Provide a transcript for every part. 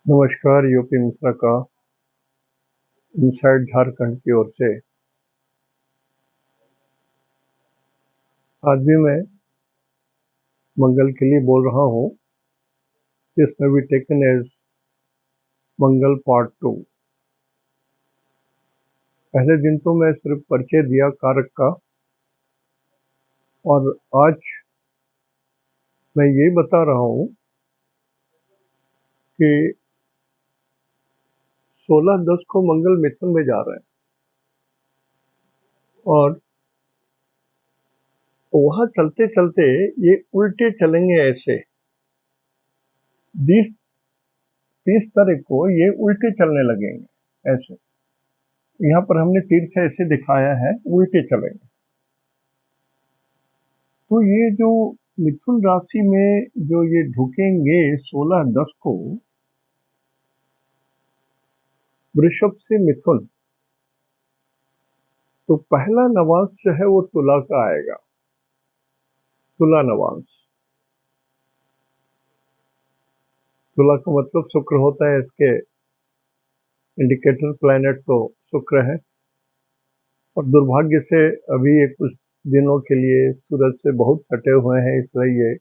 नमस्कार, यूपी मिश्रा का इनसाइड झारखंड की ओर से। आज भी मैं मंगल के लिए बोल रहा हूँ। This may be taken as Mangal part 2। पहले दिन तो मैं सिर्फ परिचय दिया कारक का, और आज मैं ये बता रहा हूँ कि 16/10 को मंगल मिथुन में जा रहे हैं, और वहां चलते चलते ये उल्टे चलेंगे। ऐसे 30 तारीख को ये उल्टे चलने लगेंगे। ऐसे यहाँ पर हमने तीर से ऐसे दिखाया है, उल्टे चलेंगे। तो ये जो मिथुन राशि में जो ये ढुकेंगे 16/10 को, वृषभ से मिथुन, तो पहला नवांश जो है वो तुला का आएगा। तुला नवांश, तुला का मतलब शुक्र होता है। इसके इंडिकेटर प्लैनेट तो शुक्र है, और दुर्भाग्य से अभी ये कुछ दिनों के लिए सूरज से बहुत सटे हुए हैं, इसलिए ये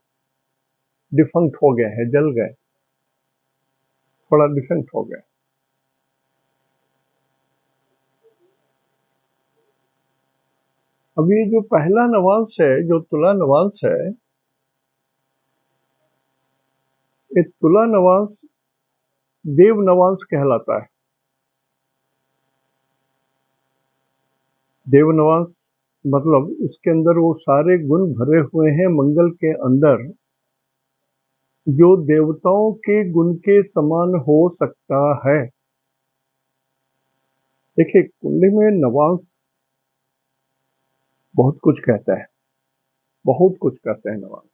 डिफंक्ट हो गए हैं, जल गए, थोड़ा डिफंक्ट हो गए। अब ये जो पहला नवांश है, जो तुला नवांश है, ये तुला नवांश देव नवांश कहलाता है। देव नवांश मतलब इसके अंदर वो सारे गुण भरे हुए हैं मंगल के अंदर, जो देवताओं के गुण के समान हो सकता है। देखिए, कुंडली में नवांश बहुत कुछ कहता है, बहुत कुछ कहते हैं नवांश।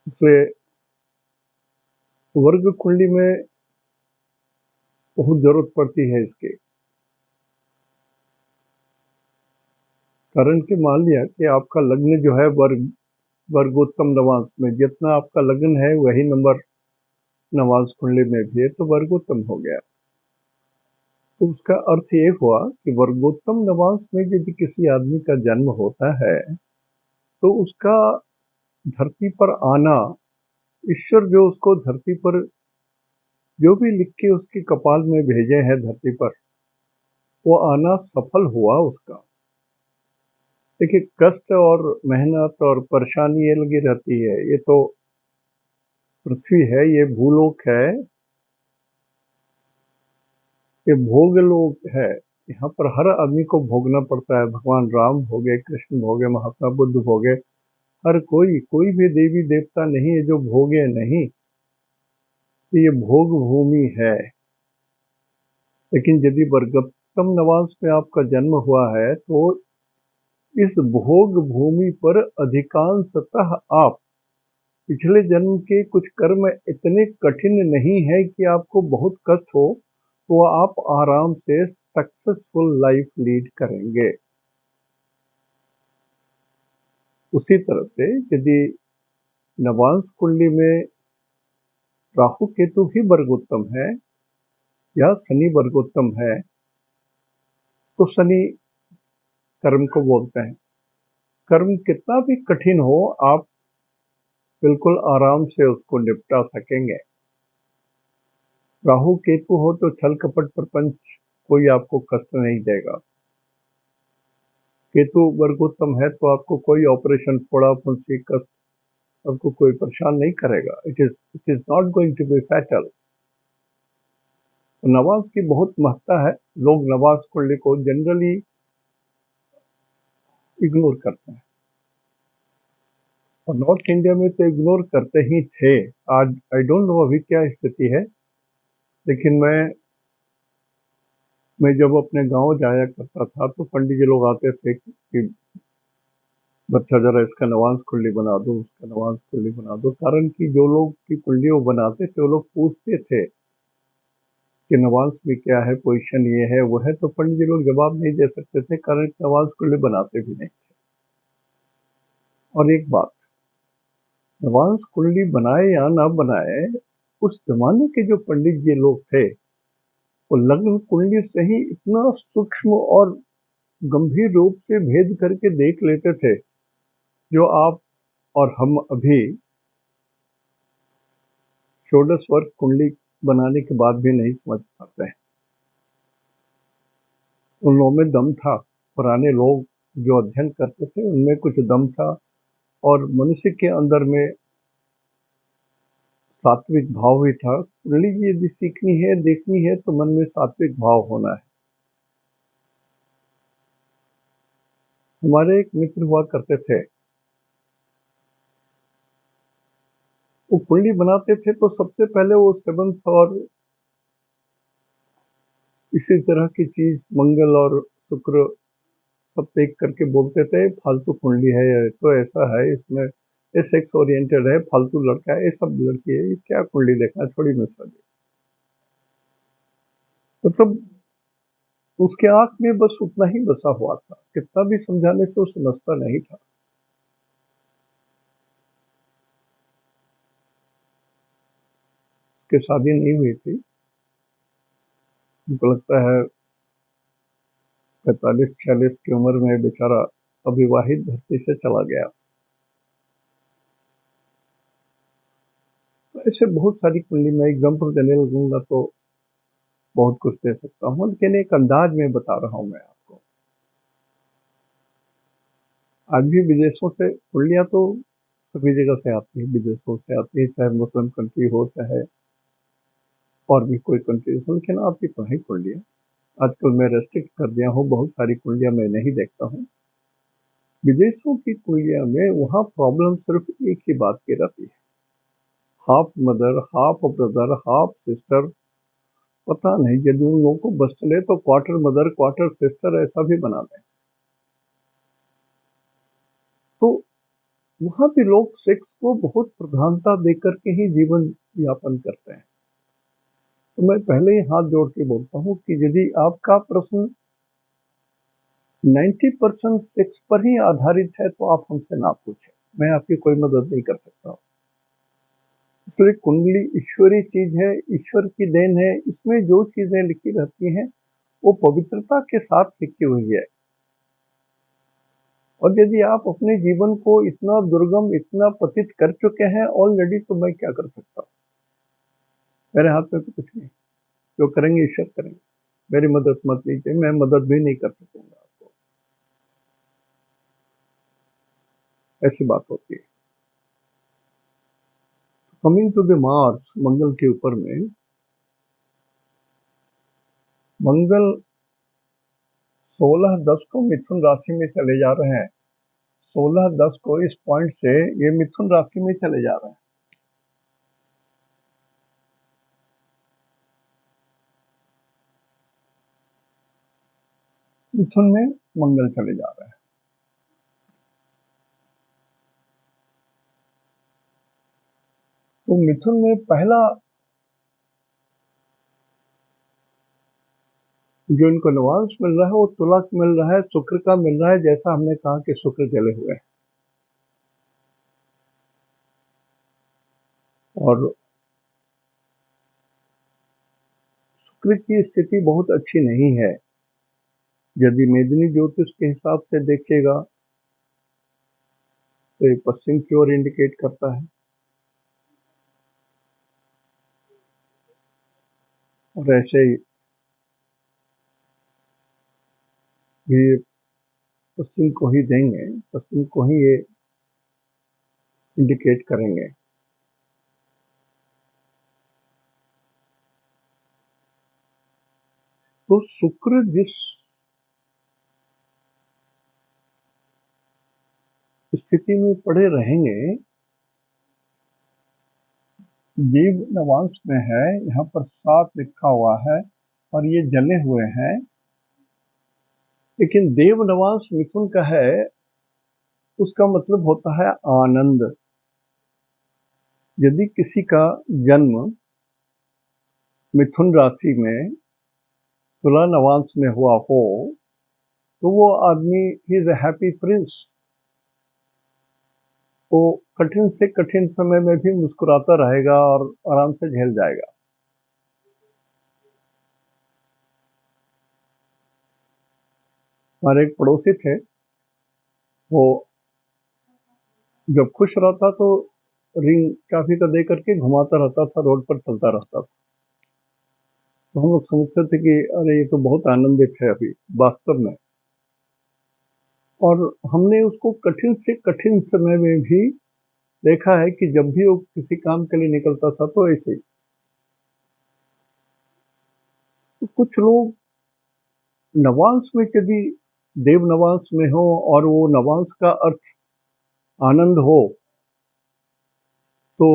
इसलिए वर्ग कुंडली में बहुत जरूरत पड़ती है इसकी। कारण कि मान लिया कि आपका लग्न जो है वर्गोत्तम नवांश में, जितना आपका लग्न है वही नंबर नवांश कुंडली में भी है, तो वर्गोत्तम हो गया। तो उसका अर्थ ये हुआ कि वर्गोत्तम नवांश में यदि किसी आदमी का जन्म होता है, तो उसका धरती पर आना, ईश्वर जो उसको धरती पर जो भी लिख के उसके कपाल में भेजे हैं धरती पर, वो आना सफल हुआ उसका। देखिए, कष्ट और मेहनत और परेशानी ये लगी रहती है। ये तो पृथ्वी है, ये भूलोक है, ये भोगलोक है। यहाँ पर हर आदमी को भोगना पड़ता है। भगवान राम भोगे, कृष्ण भोगे, महात्मा बुद्ध भोगे, हर कोई भी देवी देवता नहीं है जो भोगे नहीं। तो ये भोग भूमि है। लेकिन यदि वर्गोत्तम नवांश में आपका जन्म हुआ है, तो इस भोग भूमि पर अधिकांशतः आप पिछले जन्म के कुछ कर्म इतने कठिन नहीं है कि आपको बहुत कष्ट हो, तो आप आराम से सक्सेसफुल लाइफ लीड करेंगे। उसी तरह से यदि नवांश कुंडली में राहु केतु ही वर्गोत्तम है या शनि वर्गोत्तम है, तो शनि कर्म को बोलते हैं। कर्म कितना भी कठिन हो, आप बिल्कुल आराम से उसको निपटा सकेंगे। राहु केतु हो तो छल कपट प्रपंच कोई आपको कष्ट नहीं देगा। केतु वर्गोत्तम है तो आपको कोई ऑपरेशन, फोड़ा फुंसी, कष्ट आपको कोई परेशान नहीं करेगा। It is not going to be fatal. नवाज की बहुत महत्ता है। लोग नवाज कुंडली को जनरली इग्नोर करते हैं, और नॉर्थ इंडिया में तो इग्नोर करते ही थे। आज आई डोंट नो अभी क्या स्थिति है, लेकिन मैं जब अपने गांव जाया करता था तो पंडित जी लोग आते थे कि बच्चा जरा इसका नवांश कुंडली बना दो, उसका नवांश कुंडली बना दो। कारण कि जो लोग की कुंडली वो बनाते थे, वो लोग पूछते थे कि नवांश में क्या है, पोजीशन ये है वो है, तो पंडित जी लोग जवाब नहीं दे सकते थे, कारण नवांश कुंडली बनाते भी नहीं। और एक बात, नवांश कुंडली बनाए या ना बनाए, उस जमाने के जो पंडित जी लोग थे, वो लग्न कुंडली से ही इतना सूक्ष्म और गंभीर रूप से भेद करके देख लेते थे, जो आप और हम अभी षोडश वर्ग कुंडली बनाने के बाद भी नहीं समझ पाते हैं। उन लोगों में दम था, पुराने लोग जो अध्ययन करते थे उनमें कुछ दम था, और मनुष्य के अंदर में सात्विक भाव भी था। कुंडली यदि सीखनी है, देखनी है, तो मन में सात्विक भाव होना है। हमारे एक मित्र हुआ करते थे, वो कुंडली बनाते थे तो सबसे पहले वो सेवंथ और इसी तरह की चीज, मंगल और शुक्र सब देख करके बोलते थे फालतू कुंडली है, ये तो ऐसा है, इसमें ये सेक्स ओरिएंटेड है, फालतू लड़का है, ये सब लड़की है, ये क्या कुंडली देखना, छोड़ी मिश्रा जी। मतलब उसके आंख में बस उतना ही बसा हुआ था, कितना भी समझाने से वो समझता नहीं था। उसकी शादी नहीं हुई थी, मुझको लगता है 45-46 की उम्र में बेचारा अविवाहित धरती से चला गया। तो ऐसे बहुत सारी कुंडली में एग्जाम्पल देने लगूंगा तो बहुत कुछ दे सकता हूँ, लेकिन एक अंदाज में बता रहा हूँ मैं आपको। आज भी विदेशों से कुंडलियां तो सभी जगह से आती है, विदेशों से आती है, चाहे मुस्लिम कंट्री हो, चाहे और भी कोई कंट्री हो, लेकिन आपकी पढ़ाई कुंडलियां आजकल मैं रेस्ट्रिक्ट कर दिया हूँ, बहुत सारी कुंडलियां मैं नहीं देखता हूँ। विदेशों की कुंडलियां में वहाँ प्रॉब्लम सिर्फ एक ही बात की रहती है, half mother, half brother, half sister. पता नहीं, यदि उन लोगों को बस चले तो क्वार्टर मदर क्वार्टर सिस्टर ऐसा भी बना दें। तो वहां भी लोग सेक्स को बहुत प्रधानता देकर के ही जीवन यापन करते हैं। तो मैं पहले ही हाथ जोड़ के बोलता हूँ कि यदि आपका प्रश्न 90% सेक्स पर ही आधारित है तो आप हमसे ना पूछें, मैं आपकी कोई मदद नहीं कर सकता। इसलिए कुंडली ईश्वरीय चीज है, ईश्वर की देन है। इसमें जो चीजें लिखी रहती हैं वो पवित्रता के साथ लिखी हुई है। और यदि आप अपने जीवन को इतना दुर्गम, इतना पतित कर चुके हैं ऑलरेडी, तो मैं क्या कर सकता हूँ? मेरे हाथ में तो कुछ नहीं, जो करेंगे ईश्वर करेंगे। मेरी मदद मत लीजिए, मैं मदद भी नहीं कर सकूंगा आपको, ऐसी बात होती है। कमिंग टू द मार्स, मंगल के ऊपर में, मंगल 16-10 को मिथुन राशि में चले जा रहे हैं। 16-10 को इस पॉइंट से ये मिथुन राशि में चले जा रहे हैं। मिथुन में मंगल चले जा रहे हैं। तो मिथुन में पहला जो इनको निवास मिल रहा है वो तुला का मिल रहा है, शुक्र का मिल रहा है, जैसा हमने कहा कि शुक्र जले हुए हैं। और शुक्र की स्थिति बहुत अच्छी नहीं है। यदि मेदिनी ज्योतिष के हिसाब से देखिएगा तो ये पश्चिम की ओर इंडिकेट करता है, और ऐसे ही ये पश्चिम को ही देंगे, पश्चिम को ही ये इंडिकेट करेंगे। तो शुक्र जिस स्थिति में पड़े रहेंगे, देव नवांश में है, यहाँ पर 7 लिखा हुआ है और ये जले हुए हैं, लेकिन देव नवांश मिथुन का है, उसका मतलब होता है आनंद। यदि किसी का जन्म मिथुन राशि में तुला नवांश में हुआ हो तो वो आदमी he is a happy Prince. वो कठिन से कठिन समय में भी मुस्कुराता रहेगा और आराम से झेल जाएगा। हमारे एक पड़ोसी थे, वो जब खुश रहता तो रिंग चाबी का दे करके घुमाता रहता था, रोड पर चलता रहता था। तो हम लोग समझते थे कि अरे ये तो बहुत आनंदित है अभी वास्तव में। और हमने उसको कठिन से कठिन समय में भी देखा है कि जब भी वो किसी काम के लिए निकलता था तो ऐसे ही। तो कुछ लोग नवांश में यदि देव नवांश में हो और वो नवांश का अर्थ आनंद हो तो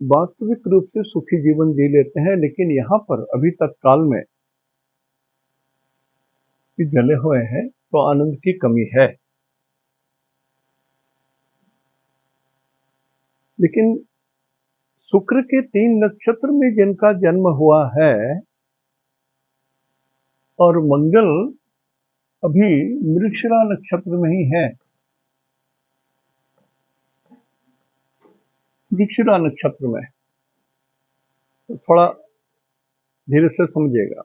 वास्तविक रूप से सुखी जीवन जी लेते हैं। लेकिन यहाँ पर अभी तत्काल में कि जले हुए हैं तो आनंद की कमी है। लेकिन शुक्र के 3 नक्षत्र में जिनका जन्म हुआ है और मंगल अभी मृगशिरा नक्षत्र में ही है, मृगशिरा नक्षत्र में, तो थोड़ा धीरे से समझिएगा।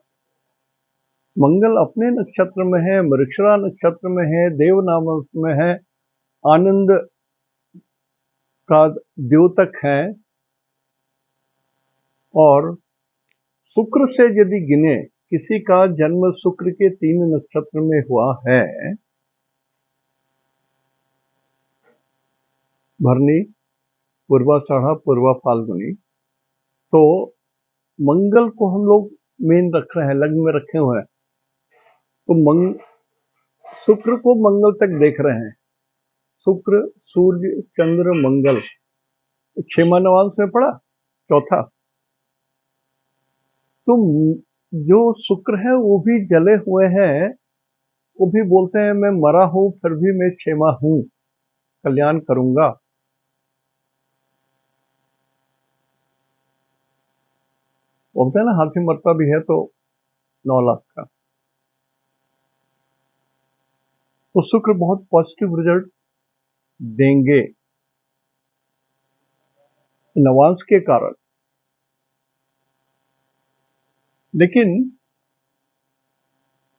मंगल अपने नक्षत्र में है, मृगशिरा नक्षत्र में है, देव नाम में है, आनंद का द्योतक है। और शुक्र से यदि गिने किसी का जन्म शुक्र के 3 नक्षत्र में हुआ है, भरनी, पूर्वाषाढ़ा, पूर्वा फाल्गुनी, तो मंगल को हम लोग मेन रख रहे हैं, लग्न में रखे हुए हैं। तो शुक्र को मंगल तक देख रहे हैं। शुक्र, सूर्य, चंद्र, मंगल, 6वां नवांश में पड़ा, चौथा। तो जो शुक्र है वो भी जले हुए हैं, वो भी बोलते हैं मैं मरा हूं फिर भी मैं 6वां हूं, कल्याण करूंगा। बोलते हैं ना, हाथी मरता भी है तो 9 लाख का। तो शुक्र बहुत पॉजिटिव रिजल्ट देंगे नवांश के कारण। लेकिन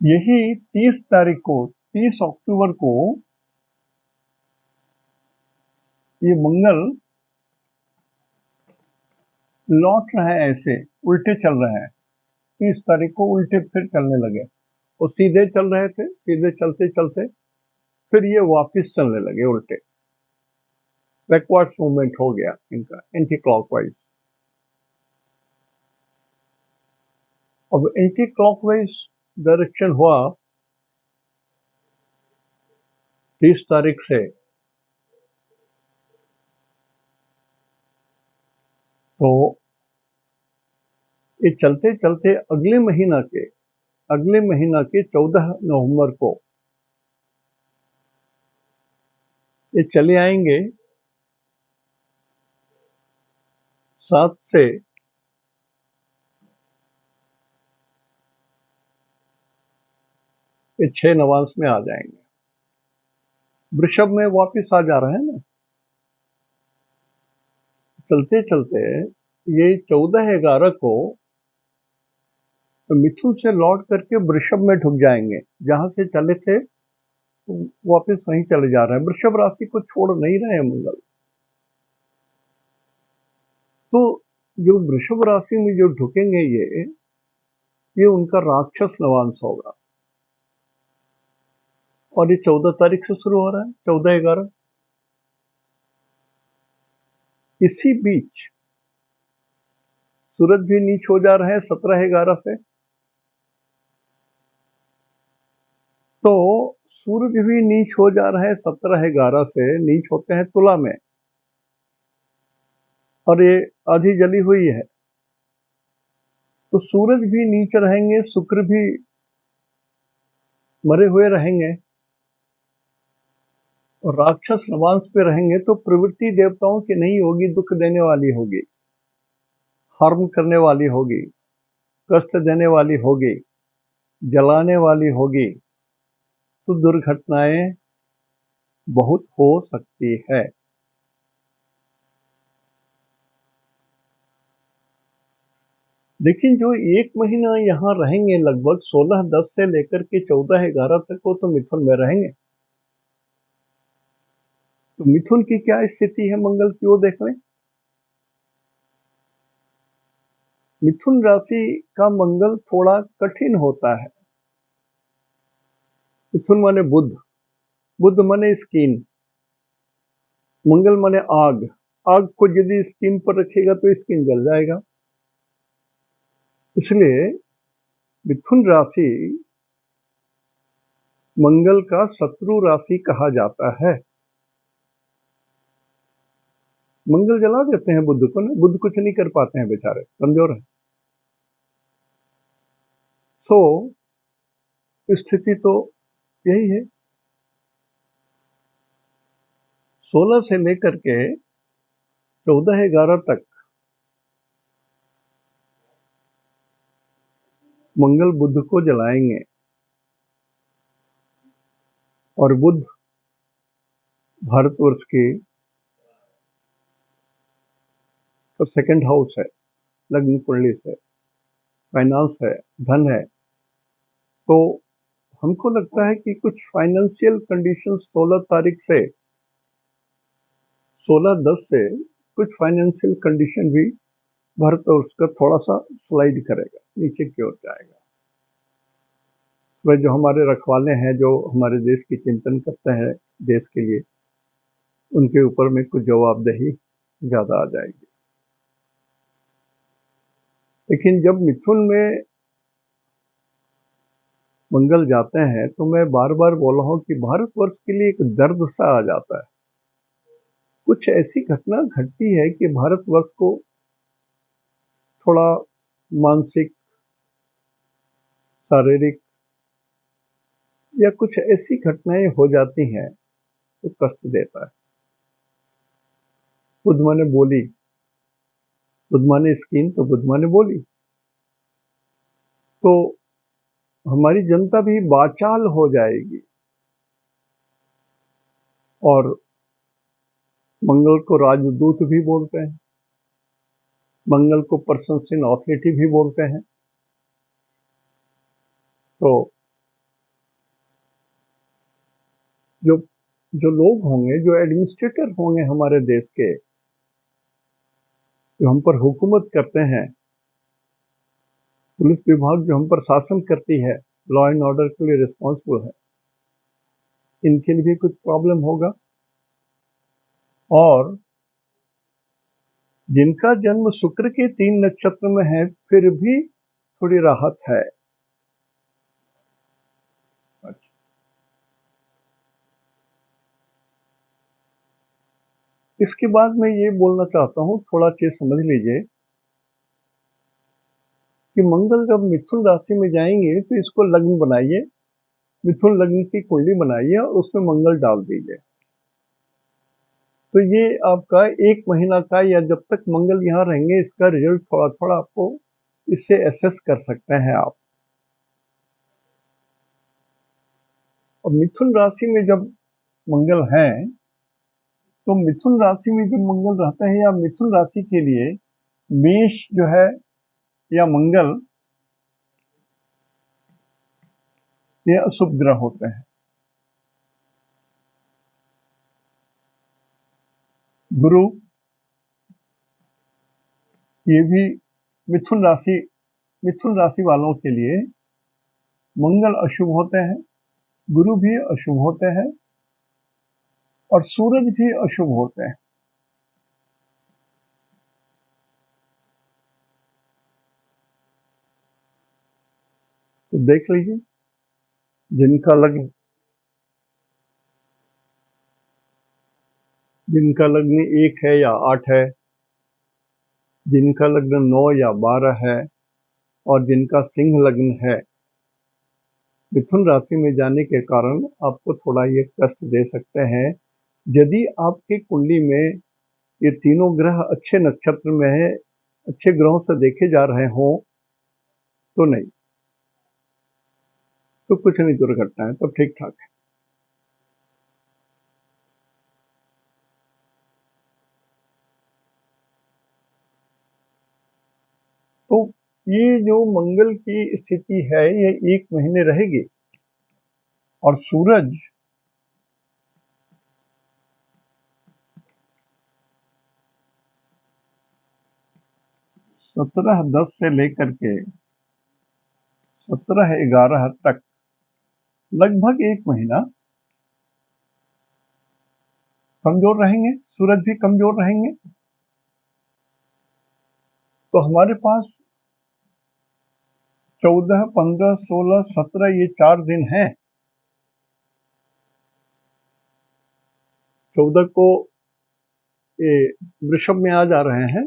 यही 30 तारीख को, 30 अक्टूबर को ये मंगल लौट रहे हैं, ऐसे उल्टे चल रहे हैं। 30 तारीख को उल्टे फिर चलने लगे। वो सीधे चल रहे थे, सीधे चलते चलते फिर ये वापस चलने लगे उल्टे। बैकवर्ड मूवमेंट हो गया इनका, एंटी क्लॉकवाइज। अब एंटी क्लॉकवाइज डायरेक्शन हुआ 30 तारीख से, तो ये चलते चलते अगले महीना के 14 नवंबर को ये चले आएंगे 7 से ये 6 नवांश में आ जाएंगे। वृषभ में वापिस आ जा रहे हैं ना। चलते चलते ये 14/11 को मिथुन से लौट करके वृषभ में ढुक जाएंगे। जहां से चले थे वापस वहीं चले जा रहे हैं, वृषभ राशि को छोड़ नहीं रहे हैं मंगल। तो जो वृषभ राशि में जो ढुकेंगे ये उनका राक्षस नवांश होगा। और ये 14 तारीख से शुरू हो रहा है, 14/11। इसी बीच सूरज भी नीच हो जा रहे हैं 17/11 से। तो सूरज भी नीच हो जा रहा है 17/11 से, नीच होते हैं तुला में, और ये आधी जली हुई है। तो सूरज भी नीचे रहेंगे, शुक्र भी मरे हुए रहेंगे, और राक्षस नवांश पे रहेंगे। तो प्रवृत्ति देवताओं की नहीं होगी, दुख देने वाली होगी, हार्म करने वाली होगी, कष्ट देने वाली होगी, जलाने वाली होगी। तो दुर्घटनाएं बहुत हो सकती है। लेकिन जो एक महीना यहाँ रहेंगे लगभग 16/10 से लेकर के 14/11 तक वो तो मिथुन में रहेंगे। तो मिथुन की क्या स्थिति है मंगल की वो देख लें। मिथुन राशि का मंगल थोड़ा कठिन होता है। मिथुन माने बुध, बुध माने स्किन, मंगल माने आग। आग को यदि स्किन पर रखेगा तो स्किन जल जाएगा। इसलिए मिथुन राशि मंगल का शत्रु राशि कहा जाता है। मंगल जला देते हैं बुध को ना, बुध कुछ नहीं कर पाते हैं बेचारे, कमजोर हैं। सो स्थिति तो यही है। 16 से लेकर के 14/11 तक मंगल बुध को जलाएंगे और बुध भारतवर्ष की तो सेकंड हाउस है, लग्न कुंडली से, फाइनेंस है, धन है। तो हमको लगता है कि कुछ फाइनेंशियल कंडीशन 16 तारीख से 16/10 से कुछ फाइनेंशियल कंडीशन भी भारतवर्ष का थोड़ा सा स्लाइड करेगा, नीचे की ओर जाएगा। वह जो हमारे रखवाले हैं, जो हमारे देश की चिंतन करते हैं देश के लिए, उनके ऊपर में कुछ जवाबदेही ज्यादा आ जाएगी। लेकिन जब मिथुन में मंगल जाते हैं तो मैं बार बार बोल रहा हूं कि भारतवर्ष के लिए एक दर्द सा आ जाता है। कुछ ऐसी घटना घटती है कि भारतवर्ष को थोड़ा मानसिक, शारीरिक या कुछ ऐसी घटनाएं हो जाती हैं तो कष्ट देता है। बुध माने बोली, बुध माने स्किन तो बुध माने बोली। तो हमारी जनता भी वाचाल हो जाएगी और मंगल को राजदूत भी बोलते हैं, मंगल को पर्सन इन ऑथोरिटी भी बोलते हैं। तो जो जो लोग होंगे, जो एडमिनिस्ट्रेटर होंगे हमारे देश के, जो हम पर हुकूमत करते हैं, पुलिस विभाग जो हम पर शासन करती है, लॉ एंड ऑर्डर के लिए रिस्पॉन्सिबल है, इनके लिए भी कुछ प्रॉब्लम होगा। और जिनका जन्म शुक्र के 3 नक्षत्र में है फिर भी थोड़ी राहत है। इसके बाद मैं ये बोलना चाहता हूं, थोड़ा चीज समझ लीजिए कि मंगल जब मिथुन राशि में जाएंगे तो इसको लग्न बनाइए, मिथुन लग्न की कुंडली बनाइए और उसमें मंगल डाल दीजिए। तो ये आपका 1 महीना का, या जब तक मंगल यहाँ रहेंगे, इसका रिजल्ट थोड़ा थोड़ा आपको इससे एसेस कर सकते हैं आप। और मिथुन राशि में जब मंगल है तो मिथुन राशि में जब मंगल रहता है, या मिथुन राशि के लिए मेष जो है या मंगल, ये अशुभ ग्रह होते हैं। गुरु, ये भी मिथुन राशि वालों के लिए मंगल अशुभ होते हैं, गुरु भी अशुभ होते हैं और सूरज भी अशुभ होते हैं। तो देख लीजिए, जिनका लग्न जिनका लग्न 1 है या 8 है, जिनका लग्न 9 या 12 है, और जिनका सिंह लग्न है, मिथुन राशि में जाने के कारण आपको थोड़ा ये कष्ट दे सकते हैं। यदि आपकी कुंडली में ये तीनों ग्रह अच्छे नक्षत्र में है, अच्छे ग्रहों से देखे जा रहे हों, तो नहीं, तो कुछ नहीं, दुर्घटना है, तब ठीक ठाक है। तो ये जो मंगल की स्थिति है ये 1 महीने रहेगी और सूरज 17-10 से लेकर के 17-11 तक लगभग 1 महीना कमजोर रहेंगे, सूरज भी कमजोर रहेंगे। तो हमारे पास 14, 15, 16, 17 ये 4 दिन हैं। 14 को ये वृषभ में आ जा रहे हैं,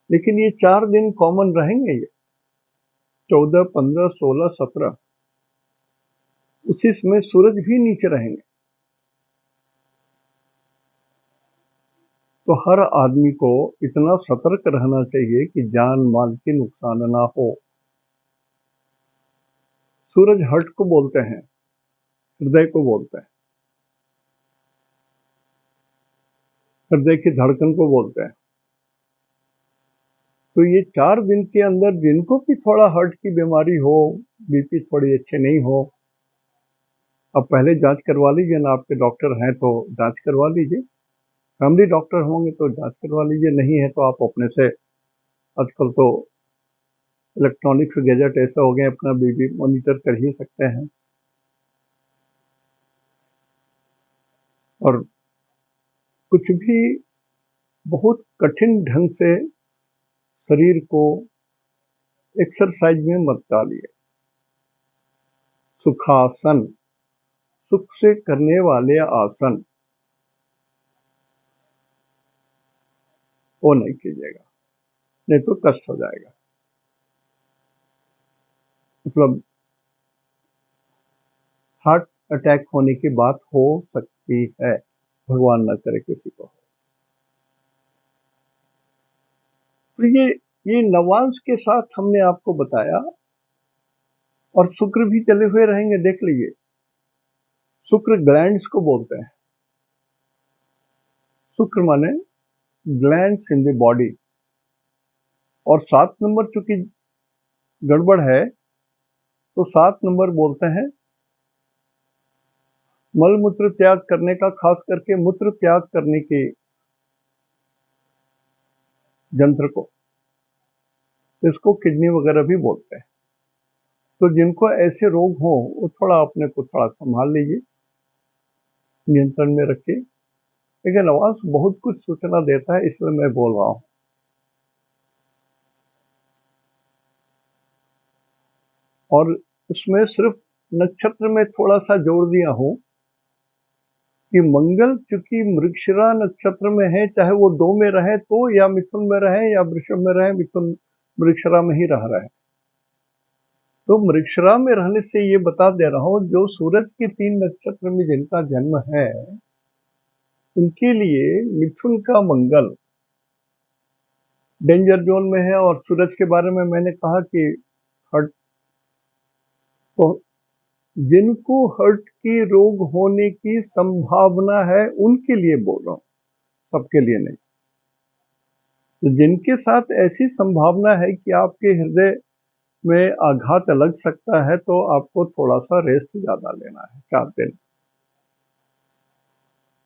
लेकिन ये 4 दिन कॉमन रहेंगे। ये 14, 15, 16, 17 उसी समय सूरज भी नीचे रहेंगे। तो हर आदमी को इतना सतर्क रहना चाहिए कि जान माल की नुकसान ना हो। सूरज हार्ट को बोलते हैं, हृदय को बोलते हैं, हृदय की धड़कन को बोलते हैं। तो ये 4 दिन के अंदर जिनको भी थोड़ा हार्ट की बीमारी हो, बीपी थोड़ी अच्छे नहीं हो, अब पहले जांच करवा लीजिए ना। आपके डॉक्टर हैं तो जांच करवा लीजिए, फैमिली डॉक्टर होंगे तो जांच करवा लीजिए, नहीं है तो आप अपने से, आजकल तो इलेक्ट्रॉनिक्स गैजेट ऐसे हो गए, अपना बीपी मॉनिटर कर ही सकते हैं। और कुछ भी बहुत कठिन ढंग से शरीर को एक्सरसाइज में मत डालिए। सुखासन, सुख से करने वाले आसन, वो नहीं कीजिएगा, नहीं तो कष्ट हो जाएगा। मतलब हार्ट अटैक होने की बात हो सकती है, भगवान न करे किसी को। तो ये नवांश के साथ हमने आपको बताया, और शुक्र भी चले हुए रहेंगे, देख लीजिए। शुक्र ग्लैंड्स को बोलते हैं। शुक्र माने ग्लैंड्स इन द बॉडी। और 7 नंबर चूंकि गड़बड़ है, तो 7 नंबर बोलते हैं मल मूत्र त्याग करने का, खास करके मूत्र त्याग करने के यंत्र को, इसको किडनी वगैरह भी बोलते हैं। तो जिनको ऐसे रोग हो वो थोड़ा अपने को थोड़ा संभाल लीजिए, नियंत्रण में रखिए। लेकिन आवाज बहुत कुछ सूचना देता है, इसलिए मैं बोल रहा हूं। और इसमें सिर्फ नक्षत्र में थोड़ा सा जोड़ दिया हूं कि मंगल चूंकि मृगशिरा नक्षत्र में है, चाहे वो 2 में रहे तो, या मिथुन में रहे या वृषभ में रहे, मिथुन मृगशिरा में ही रह रहे। तो मृगशिरा में रहने से ये बता दे रहा हूं, जो सूरज के 3 नक्षत्र में जिनका जन्म है, उनके लिए मिथुन का मंगल डेंजर जोन में है। और सूरज के बारे में मैंने कहा कि हर्ट, तो जिनको हर्ट की रोग होने की संभावना है उनके लिए बोल रहा हूं, सबके लिए नहीं। तो जिनके साथ ऐसी संभावना है कि आपके हृदय में आघात लग सकता है, तो आपको थोड़ा सा रेस्ट ज्यादा लेना है, 4 दिन।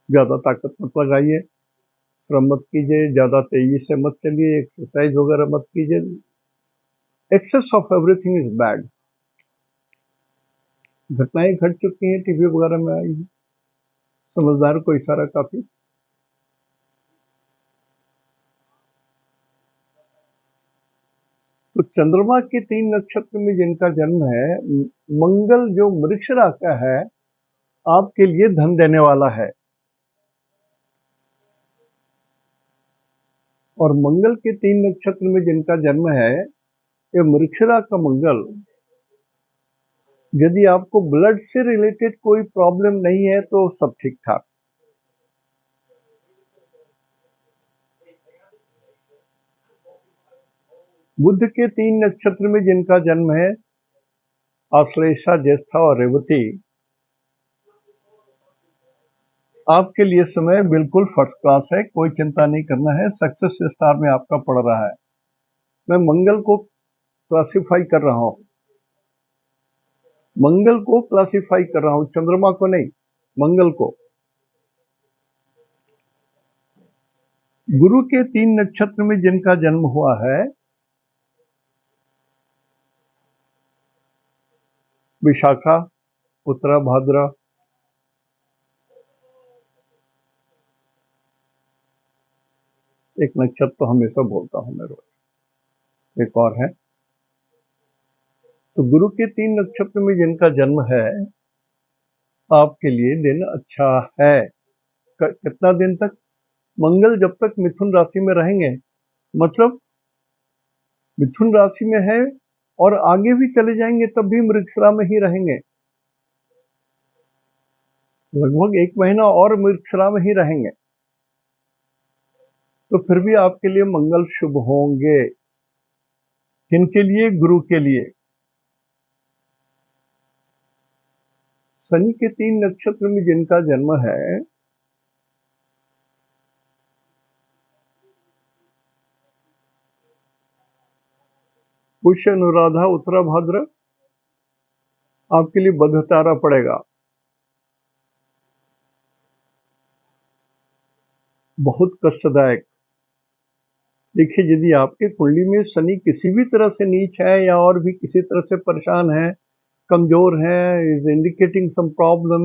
ज्यादा ताकत मत लगाइए, श्रम मत कीजिए, ज्यादा तेजी से मत चलिए, एक्सरसाइज वगैरह मत कीजिए। Excess of everything is bad. घटनाएं घट चुकी हैं, टीवी वगैरह में आई है, समझदार को इशारा काफी। तो चंद्रमा के 3 नक्षत्र में जिनका जन्म है, मंगल जो मृगशिरा का है, आपके लिए धन देने वाला है। और मंगल के 3 नक्षत्र में जिनका जन्म है, ये मृगशिरा का मंगल, यदि आपको ब्लड से रिलेटेड कोई प्रॉब्लम नहीं है तो सब ठीक ठाक। बुध के 3 नक्षत्र में जिनका जन्म है, आश्लेषा, ज्येष्ठा और रेवती, आपके लिए समय बिल्कुल फर्स्ट क्लास है, कोई चिंता नहीं करना है, सक्सेस स्टार में आपका पड़ रहा है। मैं मंगल को क्लासिफाई कर रहा हूं, मंगल को क्लासिफाई कर रहा हूं, चंद्रमा को नहीं, मंगल को। गुरु के 3 नक्षत्र में जिनका जन्म हुआ है, विशाखा, उत्तरा, भाद्रा, एक नक्षत्र तो हमेशा बोलता हूं मैं रोज, एक और है। तो गुरु के 3 नक्षत्र में जिनका जन्म है, आपके लिए दिन अच्छा है। कितना दिन तक? मंगल जब तक मिथुन राशि में रहेंगे, मतलब मिथुन राशि में है और आगे भी चले जाएंगे तब भी मृगशिरा में ही रहेंगे, लगभग 1 महीना और मृगशिरा में ही रहेंगे, तो फिर भी आपके लिए मंगल शुभ होंगे। किनके लिए? गुरु के लिए। शनि के 3 नक्षत्र में जिनका जन्म है, पुष्य, अनुराधा, उत्तरा, भाद्र, आपके लिए बद्धतारा पड़ेगा, बहुत कष्टदायक। देखिए, यदि आपके कुंडली में शनि किसी भी तरह से नीच है या और भी किसी तरह से परेशान है, कमजोर है, इज इंडिकेटिंग सम प्रॉब्लम,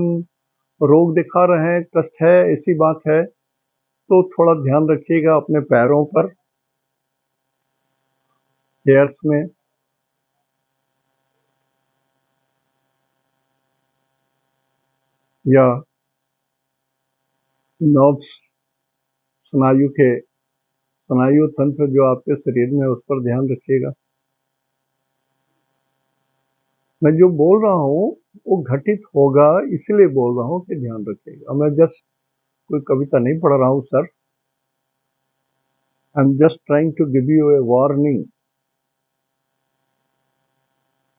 रोग दिखा रहे हैं, कष्ट है, ऐसी बात है, तो थोड़ा ध्यान रखिएगा अपने पैरों पर, हेयर्स में, या नर्व्स, स्नायु तंत्र जो आपके शरीर में है, उस पर ध्यान रखिएगा। मैं जो बोल रहा हूँ वो घटित होगा, इसलिए बोल रहा हूँ कि ध्यान रखिएगा। मैं जस्ट कोई कविता नहीं पढ़ रहा हूँ sir, I am just trying to give you a warning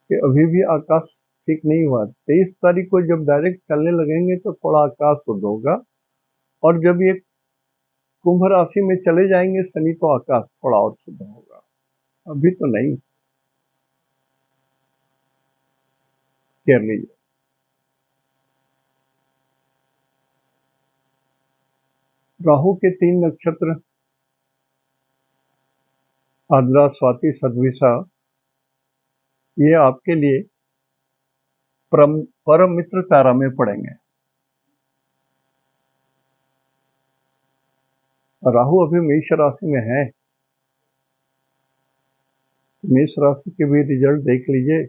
कि अभी भी आकाश ठीक नहीं हुआ। 23 तारीख को जब डायरेक्ट चलने लगेंगे तो थोड़ा आकाश शुद्ध होगा, और जब ये कुंभ राशि में चले जाएंगे शनि, तो आकाश थोड़ा और शुद्ध होगा, अभी तो नहीं। केयर लीजिए। राहु के 3 नक्षत्र, आद्रा, स्वाति, सदविशा, ये आपके लिए परम मित्र तारा में पड़ेंगे। राहु अभी मेष राशि में है, मेष राशि के भी रिजल्ट देख लीजिए,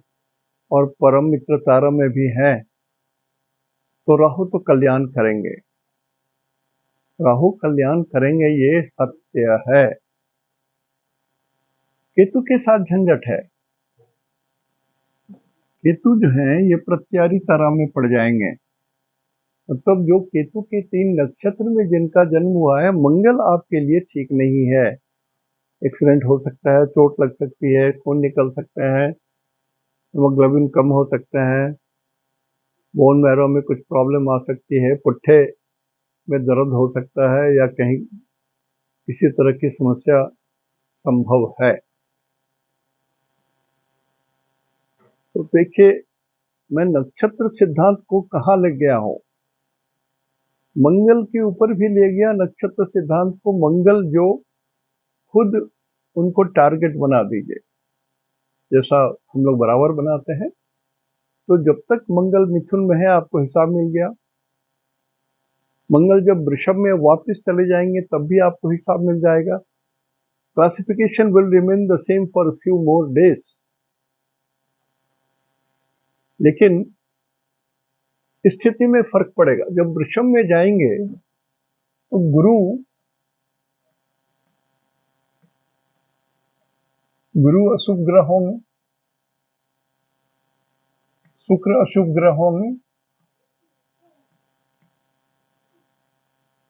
और परम मित्र तारा में भी है, तो राहु तो कल्याण करेंगे, राहु कल्याण करेंगे, ये सत्य है। केतु के साथ झंझट है, केतु जो है ये प्रत्यारी तारा में पड़ जाएंगे, मतलब जो केतु के 3 नक्षत्र में जिनका जन्म हुआ है, मंगल आपके लिए ठीक नहीं है। एक्सीडेंट हो सकता है, चोट लग सकती है, खून निकल सकता है, हीमोग्लोबिन कम हो सकता है, बोन मैरो में कुछ प्रॉब्लम आ सकती है, पुट्ठे में दर्द हो सकता है, या कहीं किसी तरह की समस्या संभव है। तो देखिए, मैं नक्षत्र सिद्धांत को कहाँ ले गया हूं, मंगल के ऊपर भी ले गया नक्षत्र सिद्धांत को। मंगल जो खुद उनको टारगेट बना दीजिए, जैसा हम लोग बराबर बनाते हैं, तो जब तक मंगल मिथुन में है आपको हिसाब मिल गया, मंगल जब वृषभ में वापस चले जाएंगे तब भी आपको हिसाब मिल जाएगा। Classification will remain the same for few more days, लेकिन स्थिति में फर्क पड़ेगा। जब वृषभ में जाएंगे तो गुरु अशुभ ग्रह होंगे, शुक्र अशुभ ग्रह होंगे,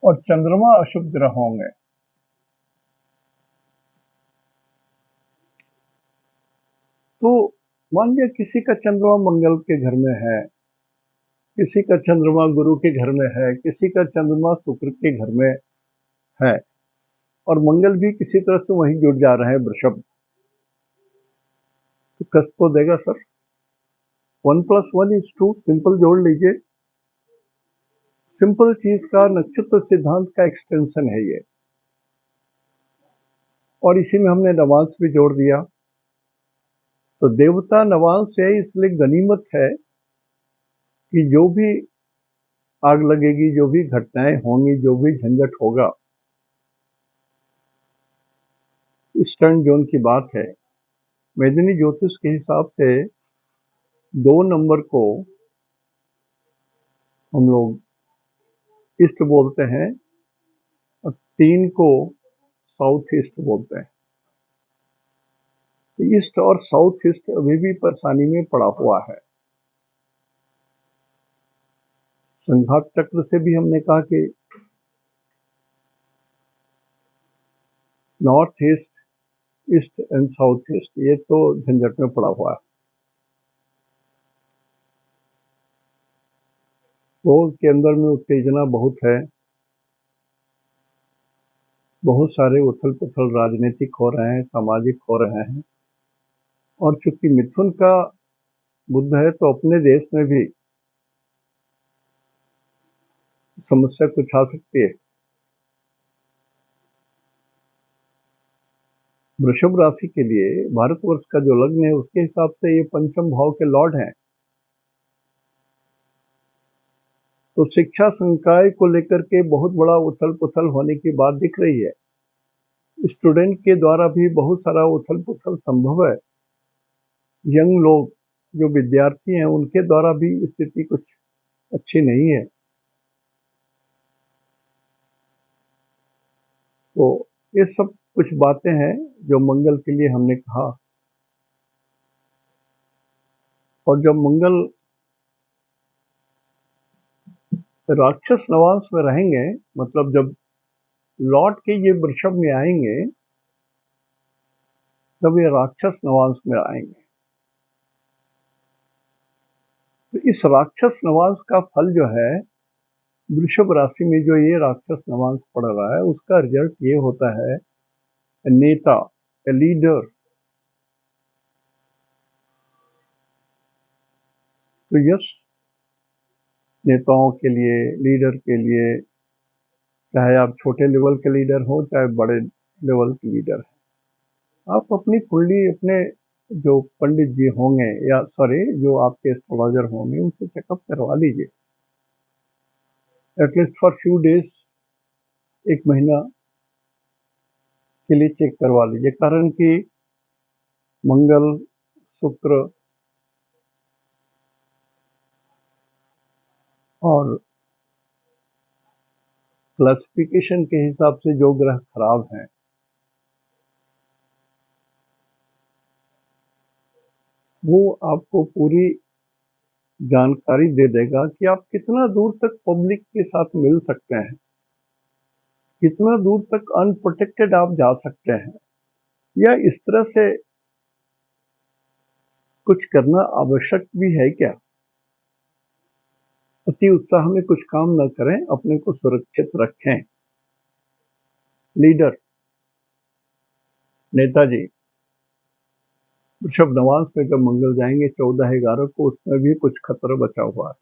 और चंद्रमा अशुभ ग्रह होंगे। तो मान लिया किसी का चंद्रमा मंगल के घर में है, किसी का चंद्रमा गुरु के घर में है, किसी का चंद्रमा शुक्र के घर में है, और मंगल भी किसी तरह से वहीं जुड़ जा रहे हैं वृषभ। तो कष्ट तो देगा सर। 1+1=2, सिंपल जोड़ लीजिए। सिंपल चीज का नक्षत्र सिद्धांत का एक्सटेंशन है ये, और इसी में हमने नवांश भी जोड़ दिया। तो देवता नवांश है, इसलिए गनीमत है कि जो भी आग लगेगी, जो भी घटनाएं होंगी, जो भी झंझट होगा, ईस्टर्न जोन की बात है। मेदिनी ज्योतिष के हिसाब से 2 नंबर को हम लोग ईस्ट बोलते हैं और 3 को साउथ ईस्ट बोलते हैं। तो ईस्ट और साउथ ईस्ट अभी भी परेशानी में पड़ा हुआ है। संघात चक्र से भी हमने कहा कि north east, east and south east, ये तो झंझट में पड़ा हुआ है। वो के अंदर में उत्तेजना बहुत है, बहुत सारे उथल पुथल राजनीतिक हो रहे हैं, सामाजिक हो रहे हैं। और चूंकि मिथुन का बुध है, तो अपने देश में भी समस्या कुछ आ सकती है। वृषभ राशि के लिए भारतवर्ष का जो लग्न है, उसके हिसाब से ये पंचम भाव के लॉर्ड हैं। तो शिक्षा संकाय को लेकर के बहुत बड़ा उथल पुथल होने की बात दिख रही है। स्टूडेंट के द्वारा भी बहुत सारा उथल पुथल संभव है। यंग लोग जो विद्यार्थी हैं, उनके द्वारा भी स्थिति कुछ अच्छी नहीं है। तो ये सब कुछ बातें हैं जो मंगल के लिए हमने कहा। और जब मंगल राक्षस नवांश में रहेंगे, मतलब जब लौट के ये वृषभ में आएंगे, तब ये राक्षस नवांश में आएंगे। तो इस राक्षस नवांश का फल जो है, वृषभ राशि में जो ये राक्षस नवांश पड़ रहा है, उसका रिजल्ट ये होता है, नेता, ए लीडर। तो यश नेताओं के लिए, लीडर के लिए, चाहे आप छोटे लेवल के लीडर हो, चाहे बड़े लेवल के लीडर हैं, आप अपनी कुंडली अपने जो पंडित जी होंगे, या सॉरी जो आपके एस्ट्रोलॉजर होंगे, उनसे चेकअप करवा लीजिए। एटलीस्ट फॉर फ्यू डेज, 1 महीना के लिए चेक करवा लीजिए। कारण कि मंगल, शुक्र और क्लासिफिकेशन के हिसाब से जो ग्रह खराब हैं, वो आपको पूरी जानकारी दे देगा कि आप कितना दूर तक पब्लिक के साथ मिल सकते हैं, कितना दूर तक अनप्रोटेक्टेड आप जा सकते हैं, या इस तरह से कुछ करना आवश्यक भी है क्या। अति उत्साह में कुछ काम न करें, अपने को सुरक्षित रखें। लीडर, नेताजी, वृषभ नवांश में जब मंगल जाएंगे 14/11 को, उसमें भी कुछ खतरा बचा हुआ है,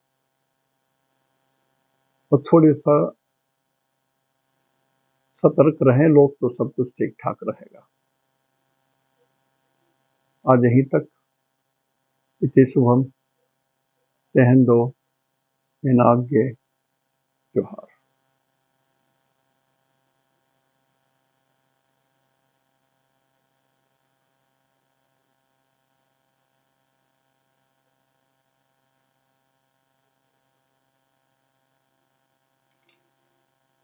और थोड़ी सा सतर्क रहें लोग, तो सब कुछ ठीक ठाक रहेगा। आज यहीं तक। इति शुभम। तेहन दो, मीनाग्य, जोहार।